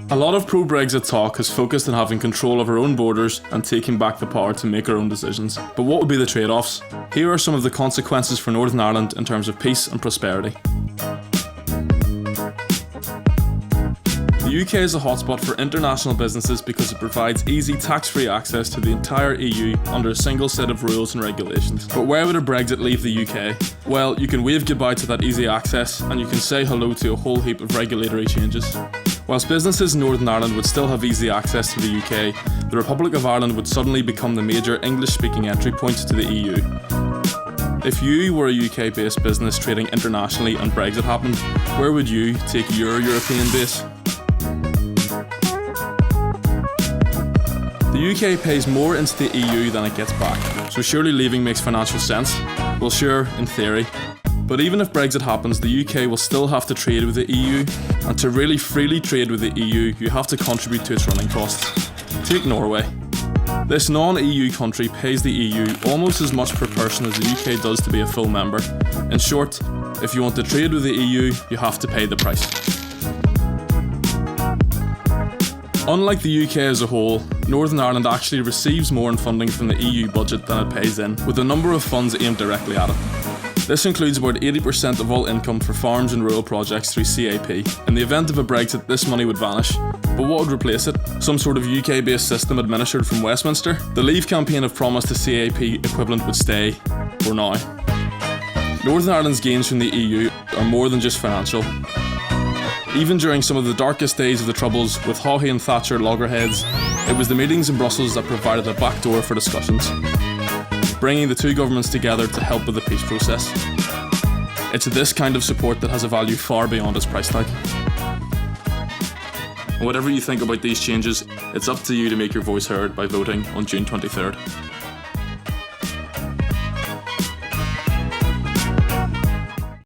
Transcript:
A lot of pro-Brexit talk has focused on having control of our own borders and taking back the power to make our own decisions. But what would be the trade-offs? Here are some of the consequences for Northern Ireland in terms of peace and prosperity. The UK is a hotspot for international businesses because it provides easy tax-free access to the entire EU under a single set of rules and regulations. But where would a Brexit leave the UK? Well, you can wave goodbye to that easy access and you can say hello to a whole heap of regulatory changes. Whilst businesses in Northern Ireland would still have easy access to the UK, the Republic of Ireland would suddenly become the major English-speaking entry point to the EU. If you were a UK-based business trading internationally and Brexit happened, where would you take your European base? The UK pays more into the EU than it gets back, so surely leaving makes financial sense? Well sure, in theory. But even if Brexit happens, the UK will still have to trade with the EU, and to really freely trade with the EU, you have to contribute to its running costs. Take Norway. This non-EU country pays the EU almost as much per person as the UK does to be a full member. In short, if you want to trade with the EU, you have to pay the price. Unlike the UK as a whole, Northern Ireland actually receives more in funding from the EU budget than it pays in, with a number of funds aimed directly at it. This includes about 80% of all income for farms and rural projects through CAP. In the event of a Brexit, this money would vanish. But what would replace it? Some sort of UK-based system administered from Westminster? The Leave campaign have promised the CAP equivalent would stay, for now. Northern Ireland's gains from the EU are more than just financial. Even during some of the darkest days of the Troubles with Haughey and Thatcher loggerheads, it was the meetings in Brussels that provided a backdoor for discussions, bringing the two governments together to help with the peace process. It's this kind of support that has a value far beyond its price tag. Whatever you think about these changes, it's up to you to make your voice heard by voting on June 23rd.